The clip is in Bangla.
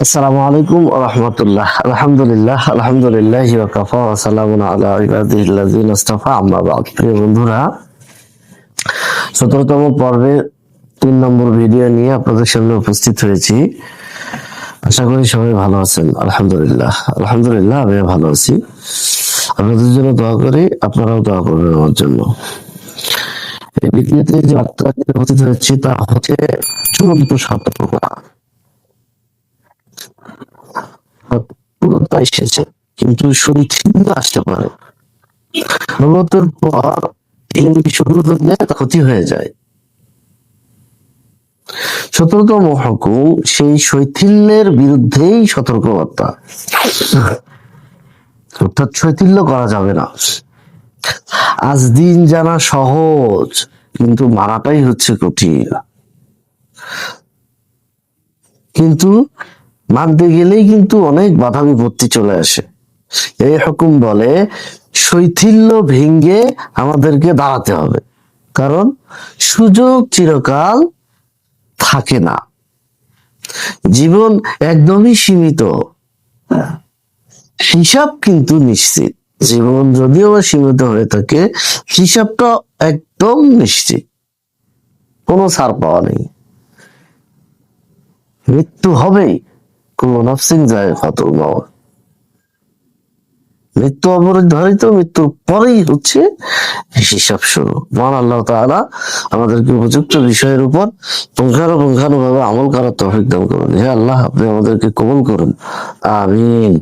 আসসালামু আলাইকুম ওয়া রাহমাতুল্লাহ। আলহামদুলিল্লাহ ওয়া কাফা ওয়া সালামুন আলা ইবাদিল্লাযিনা ইসতাফা, আম্মা বা'দ। প্রিয় বন্ধুরা, 17তম পর্বে 3 নম্বর ভিডিও নিয়ে আপনাদের সামনে উপস্থিত হয়েছি। আশা করি সবাই ভালো আছেন। আলহামদুলিল্লাহ আমি ভালো আছি। আপনাদের জন্য দোয়া করি, আপনারাও দোয়া করবেন আমার জন্য। এই ভিডিওতে যে বার্তা নিয়ে উপস্থিত হয়েছি তা হচ্ছে চূড়ান্ত সতর্কতা। পুরোটা এসেছে, কিন্তু শরীর আসতে পারে। নবতের পর শুরু হলে ক্ষতি হয়ে যায়। 17তম হুকুম সেই শৈথিল্যের বিরুদ্ধেই সতর্কবার্তা, অর্থাৎ শৈথিল্য করা যাবে না। আজ দিন জানা সহজ, কিন্তু মানাটাই হচ্ছে কঠিন। কিন্তু মানতে গেলেই কিন্তু অনেক বাধা বিপত্তি চলে আসে। এই হুকুম বলে শৈথিল্য ভেঙ্গে আমাদেরকে দাঁড়াতে হবে, কারণ সুযোগ চিরকাল থাকে না। জীবন একদমই সীমিত, হিসাব কিন্তু নিশ্চিত। জীবন যদিও বা সীমিত হয়ে থাকে, হিসাবটা একদম নিশ্চিত, কোনো ছাড় পাওয়া নেই। মৃত্যু হবেই, কুল্লু নাফসিন যায়কাতুল মাউত। মৃত্যু অবধারিত, মৃত্যুর পরেই হচ্ছে হিসাব শুরু। মহান আল্লাহ তাআলা আমাদেরকে উপযুক্ত বিষয়ের উপর পুঙ্খানুপুঙ্খানুভাবে আমল করার তৌফিক দান করুন। হে আল্লাহ, আপনি আমাদেরকে কবুল করুন, আমিন।